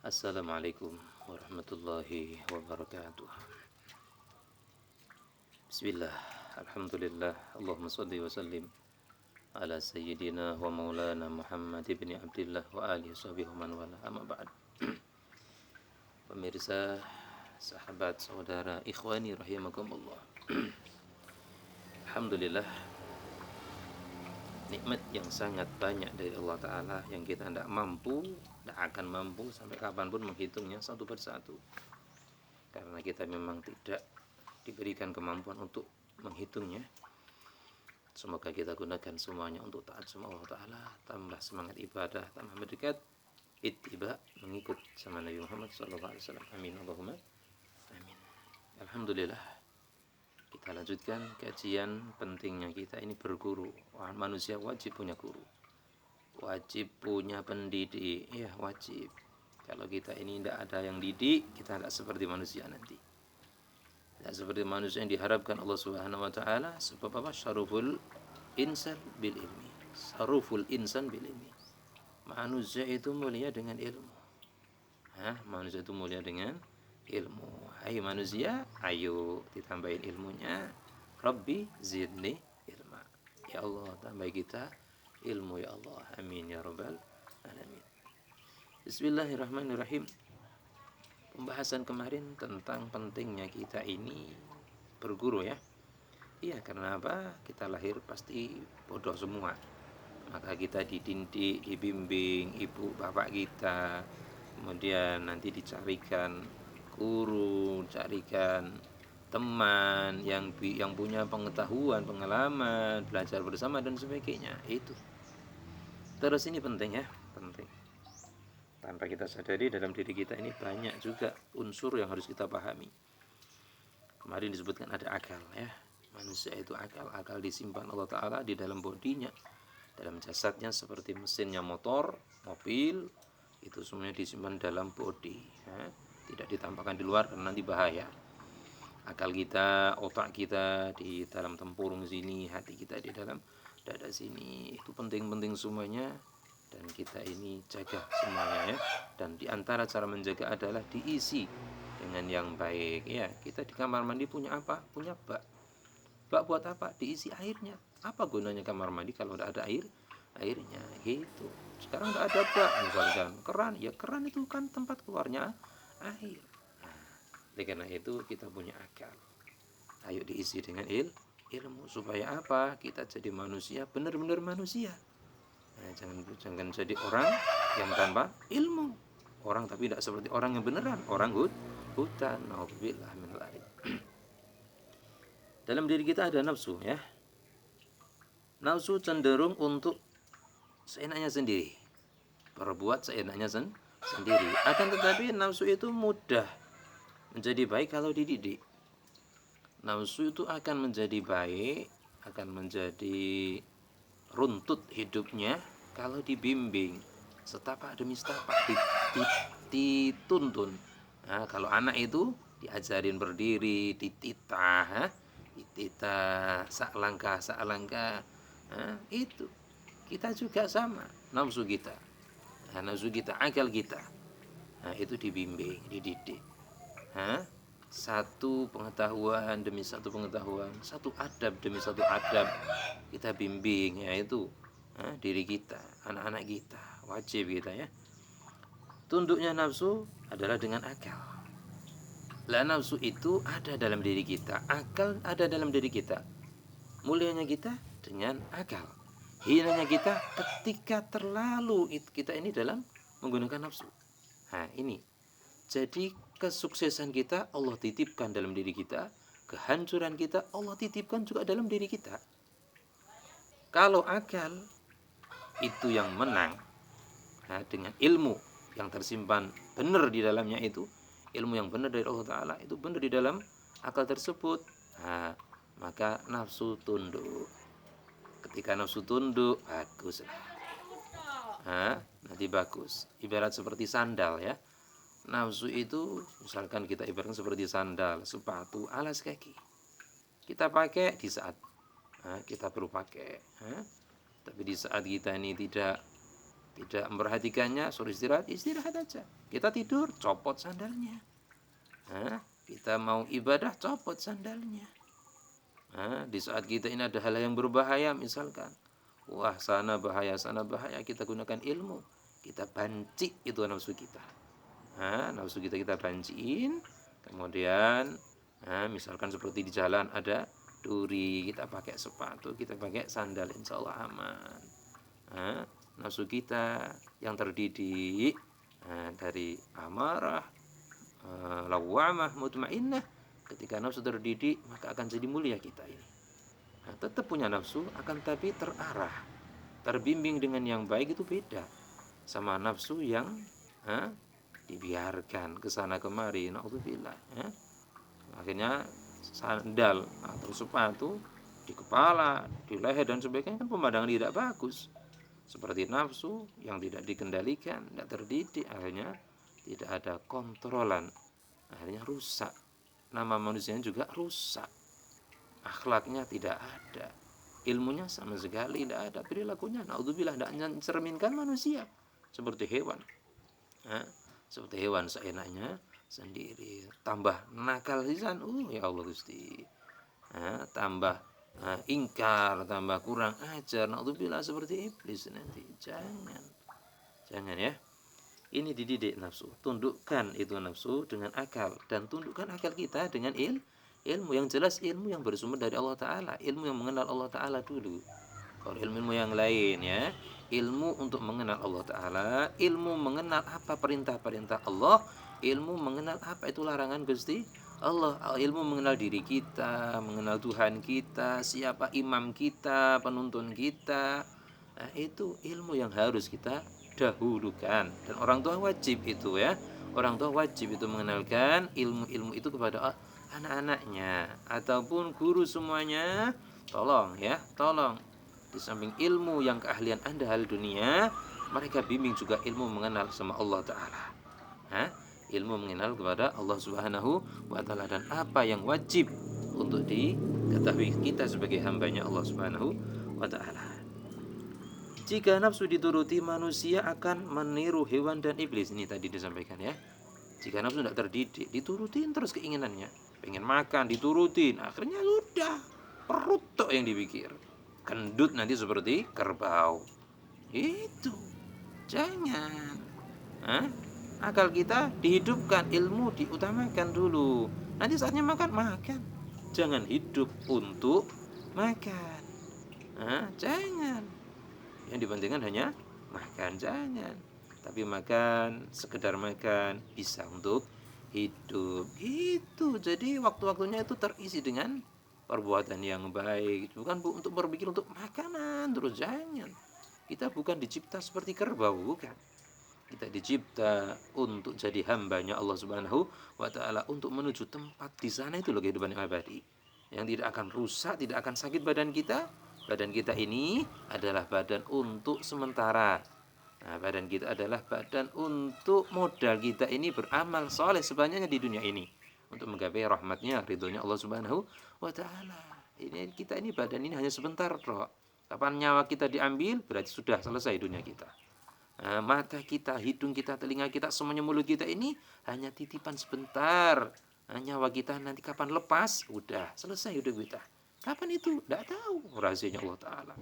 Assalamualaikum warahmatullahi wabarakatuh. Bismillah, alhamdulillah, Allahumma salli wa sallim ala sayyidina wa maulana Muhammad ibn Abdullah wa alihi sahbihi wa man wala amma ba'd. Pemirsa, sahabat, saudara, ikhwani rahimakumullah. Alhamdulillah, nikmat yang sangat banyak dari Allah Ta'ala yang kita tidak akan mampu sampai kapanpun menghitungnya satu persatu. Karena kita memang tidak diberikan kemampuan untuk menghitungnya. Semoga kita gunakan semuanya untuk taat sama Allah Ta'ala, tambah semangat ibadah, tambah mendekat ittiba, mengikut sama Nabi Muhammad SAW. Amin Allahumma amin. Alhamdulillah, kita lanjutkan kajian pentingnya kita ini berguru. Manusia wajib punya guru, wajib punya pendidik, ya wajib. Kalau kita ini tidak ada yang didik, kita tidak seperti manusia nanti. Tidak seperti manusia yang diharapkan Allah Subhanahu wa taala, sebab apa? Syaruful insan bil ilmi. Syaruful insan bil ilmi. Manusia itu mulia dengan ilmu. Manusia itu mulia dengan ilmu. Hai manusia, ayo ditambahin ilmunya. Rabbi zidni ilma. Ya Allah, tambah kita ilmu ya Allah. Amin ya rabbal alamin. Bismillahirrahmanirrahim. Pembahasan kemarin tentang pentingnya kita ini berguru ya. Iya, karena apa? Kita lahir pasti bodoh semua. Maka kita dididik, dibimbing ibu bapak kita. Kemudian nanti dicarikan guru, carikan teman yang punya pengetahuan, pengalaman, belajar bersama dan sebagainya. Itu. Terus ini penting ya, penting. Tanpa kita sadari dalam diri kita ini banyak juga unsur yang harus kita pahami. Kemarin disebutkan ada akal ya. Manusia itu akal disimpan Allah Ta'ala di dalam bodinya, dalam jasadnya seperti mesinnya motor, mobil, itu semuanya disimpan dalam body ya. Tidak ditampakkan di luar karena nanti bahaya. Akal kita, otak kita di dalam tempurung sini, hati kita di dalam dada sini. Itu penting-penting semuanya. Dan kita ini jaga semuanya ya. Dan diantara cara menjaga adalah diisi dengan yang baik ya. Kita di kamar mandi punya apa? Punya bak. Bak buat apa? Diisi airnya. Apa gunanya kamar mandi kalau tidak ada airnya gitu. Sekarang tidak ada bak, misalkan keran. Ya keran itu kan tempat keluarnya air. Oleh karena itu kita punya akal. Ayo diisi dengan ilmu. Supaya apa? Kita jadi manusia, benar-benar manusia. Jangan jadi orang yang tanpa ilmu. Orang tapi tidak seperti orang yang beneran. Orang hutan. Nauzubillah min dzalik. Dalam diri kita ada nafsu ya. Nafsu cenderung untuk seenaknya sendiri. Berbuat seenaknya sendiri. Akan tetapi nafsu itu mudah menjadi baik kalau dididik. Nafsu itu akan menjadi baik, akan menjadi runtut hidupnya kalau dibimbing setapak demi setapak, dituntun. Nah, kalau anak itu diajarin berdiri, dititah sak langkah, itu kita juga sama. Nafsu kita, akal kita, itu dibimbing, dididik. Satu pengetahuan demi satu pengetahuan, satu adab demi satu adab kita bimbing, yaitu diri kita, anak-anak kita, wajib kita ya. Tunduknya nafsu adalah dengan akal. Lah nafsu itu ada dalam diri kita, akal ada dalam diri kita. Mulianya kita dengan akal, hinanya kita ketika terlalu kita ini dalam menggunakan nafsu. Ini jadi kesuksesan kita Allah titipkan dalam diri kita, kehancuran kita Allah titipkan juga dalam diri kita. Kalau akal itu yang menang dengan ilmu yang tersimpan benar di dalamnya, itu ilmu yang benar dari Allah Ta'ala, itu benar di dalam akal tersebut, maka nafsu tunduk. Ketika nafsu tunduk, bagus nanti bagus. Ibarat seperti sandal ya. Nafsu itu misalkan kita ibaratkan seperti sandal, sepatu, alas kaki. Kita pakai di saat kita perlu pakai. Tapi di saat kita ini tidak tidak memperhatikannya, suruh istirahat, istirahat aja. Kita tidur, copot sandalnya. Kita mau ibadah, copot sandalnya. Di saat kita ini ada hal yang berbahaya, misalkan, wah sana bahaya, kita gunakan ilmu. Kita banci itu nafsu kita. Nafsu kita banciin. Kemudian, misalkan seperti di jalan ada duri, kita pakai sepatu, kita pakai sandal, insya Allah aman. Nafsu kita yang terdidik dari amarah, lawamah, mutmainnah. Ketika nafsu terdidik, maka akan jadi mulia kita ini. Tetap punya nafsu, akan tapi terarah, terbimbing dengan yang baik, itu beda sama nafsu yang dibiarkan kesana kemari. Naudzubillah. Akhirnya sandal atau sepatu di kepala, di leher dan sebagainya, kan pemandangan tidak bagus. Seperti nafsu yang tidak dikendalikan, tidak terdidik, akhirnya tidak ada kontrolan, akhirnya rusak. Nama manusianya juga rusak, akhlaknya tidak ada, ilmunya sama sekali tidak ada, perilakunya naudzubillah tidak mencerminkan manusia, seperti hewan. Seperti hewan seenaknya sendiri, tambah nakal lisan, ya Allah Gusti, tambah ingkar, tambah kurang ajar, naudzubillah, seperti iblis nanti. Jangan ya. Ini dididik nafsu, tundukkan itu nafsu dengan akal, dan tundukkan akal kita dengan ilmu yang jelas, ilmu yang bersumber dari Allah Ta'ala, ilmu yang mengenal Allah Ta'ala dulu. Kalau ilmu yang lain ya, ilmu untuk mengenal Allah Ta'ala, ilmu mengenal apa perintah-perintah Allah, ilmu mengenal apa itu larangan Gusti Allah, ilmu mengenal diri kita, mengenal Tuhan kita, siapa imam kita, penuntun kita. Itu ilmu yang harus kita dahulukan, dan orang tua wajib itu ya, orang tua wajib itu mengenalkan ilmu-ilmu itu kepada anak-anaknya ataupun guru semuanya. Tolong ya, tolong, di samping ilmu yang keahlian Anda hal dunia, mereka bimbing juga ilmu mengenal sama Allah Ta'ala. Ilmu mengenal kepada Allah Subhanahu wa Ta'ala, dan apa yang wajib untuk diketahui kita sebagai hambanya Allah Subhanahu wa Ta'ala. Jika nafsu dituruti, manusia akan meniru hewan dan iblis. Ini tadi disampaikan ya. Jika nafsu tidak terdidik, diturutin terus keinginannya, pengen makan, diturutin, akhirnya sudah perut tok yang dipikir, gendut nanti seperti kerbau. Itu jangan. Akal kita dihidupkan, ilmu diutamakan dulu. Nanti saatnya makan, jangan hidup untuk makan. Jangan. Yang dipentingkan hanya makan, jangan. Tapi makan, sekedar makan, bisa untuk hidup. Itu jadi waktu-waktunya itu terisi dengan perbuatan yang baik, bukan untuk berpikir untuk makanan terus. Jangan. Kita bukan dicipta seperti kerbau, bukan. Kita dicipta untuk jadi hambanya Allah Subhanahu wa Ta'ala, untuk menuju tempat di sana. Itu loh kehidupan yang abadi, yang tidak akan rusak, tidak akan sakit badan kita. Badan kita ini adalah badan untuk sementara. Badan kita adalah badan untuk modal kita ini beramal soleh sebanyaknya di dunia ini, untuk menggapai rahmatnya, ridhonya Allah Subhanahu wa Ta'ala. Ini kita ini, badan ini hanya sebentar, bro. Kapan nyawa kita diambil, berarti sudah selesai dunia kita. Mata kita, hidung kita, telinga kita, semuanya, mulut kita ini hanya titipan sebentar. Nyawa kita nanti kapan lepas, udah selesai hidup kita. Kapan itu? Tidak tahu, rahasianya Allah Ta'ala.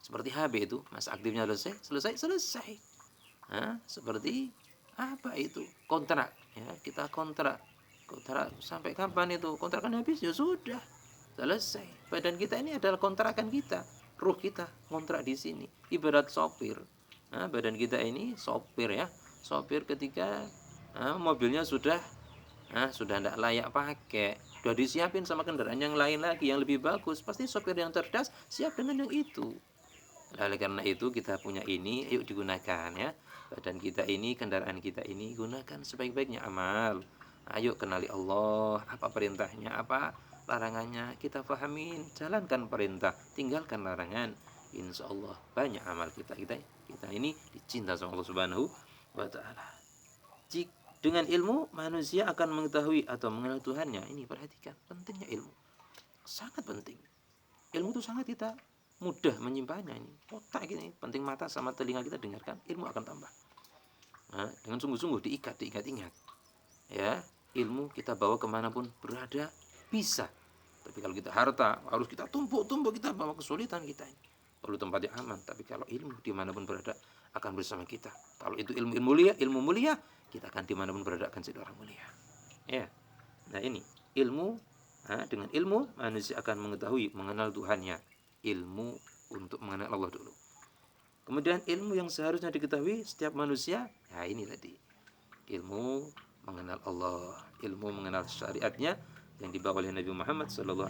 Seperti HP itu, masa aktifnya selesai. Seperti apa itu? Kontrak ya, kita kontrak sampai kapan itu? Kontrakan habis, ya sudah selesai. Badan kita ini adalah kontrakan kita, ruh kita kontrak di sini. Ibarat sopir. Badan kita ini sopir ya. Sopir ketika mobilnya sudah tidak layak pakai, sudah disiapin sama kendaraan yang lain lagi yang lebih bagus, pasti sopir yang cerdas siap dengan yang itu. Oleh karena itu kita punya ini, yuk digunakan ya. Badan kita ini, kendaraan kita ini, gunakan sebaik-baiknya amal. Ayo kenali Allah, apa perintahnya, apa larangannya, kita pahamin, jalankan perintah, tinggalkan larangan. Insya Allah banyak amal kita ini dicinta sama Allah Subhanahu wa Ta'ala. Dengan ilmu manusia akan mengetahui atau mengenal Tuhannya. Ini perhatikan pentingnya ilmu, sangat penting. Ilmu itu sangat kita mudah menyimpannya ini. Otak ini penting, mata sama telinga kita dengarkan, ilmu akan tambah. Nah, dengan sungguh-sungguh diingat-ingat. Ya, ilmu kita bawa kemanapun berada bisa. Tapi kalau kita harta harus kita tumpuk-tumpuk, kita bawa kesulitan kita ini. Perlu tempat yang aman. Tapi kalau ilmu dimanapun berada akan bersama kita. Kalau itu ilmu mulia, kita akan dimanapun berada akan jadi orang mulia. Ya, nah ini ilmu. Nah, dengan ilmu manusia akan mengetahui, mengenal Tuhannya. Ilmu untuk mengenal Allah dulu. Kemudian ilmu yang seharusnya diketahui setiap manusia, ya ini tadi, ilmu mengenal Allah, ilmu mengenal syariatnya yang dibawa oleh Nabi Muhammad SAW.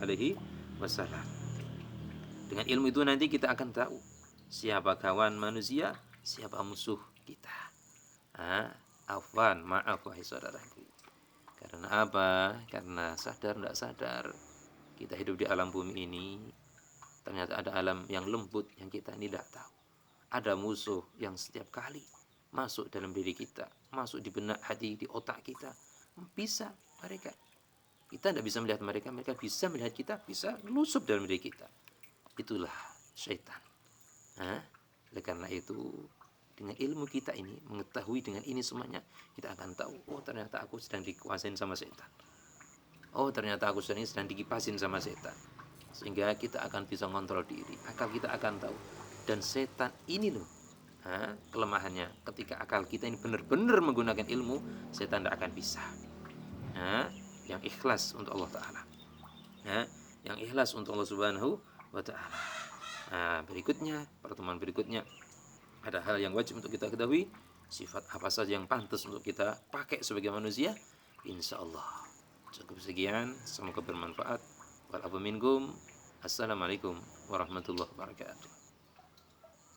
Dengan ilmu itu nanti kita akan tahu siapa kawan manusia, siapa musuh kita. Afwan, maaf wahai saudaraku. Karena apa? Karena sadar tidak sadar kita hidup di alam bumi ini, ternyata ada alam yang lembut yang kita tidak tahu. Ada musuh yang setiap kali masuk dalam diri kita, masuk di benak hati, di otak kita. Bisa mereka. Kita tidak bisa melihat mereka, mereka bisa melihat kita, bisa melusup dalam diri kita. Itulah syaitan. Oleh karena itu, dengan ilmu kita ini, mengetahui dengan ini semuanya, kita akan tahu, oh ternyata aku sedang dikuasain sama setan. Oh ternyata aku sedang dikipasin sama setan. Sehingga kita akan bisa ngontrol diri, akal kita akan tahu. Dan setan ini loh, kelemahannya ketika akal kita ini benar-benar menggunakan ilmu, setan tidak akan bisa. Yang ikhlas untuk Allah Ta'ala, yang ikhlas untuk Allah Subhanahu wa Ta'ala. Berikutnya, pertemuan berikutnya, ada hal yang wajib untuk kita ketahui, sifat apa saja yang pantas untuk kita pakai sebagai manusia. Insya Allah cukup sekian, semoga bermanfaat. Wal afu minkum. Assalamualaikum warahmatullahi wabarakatuh.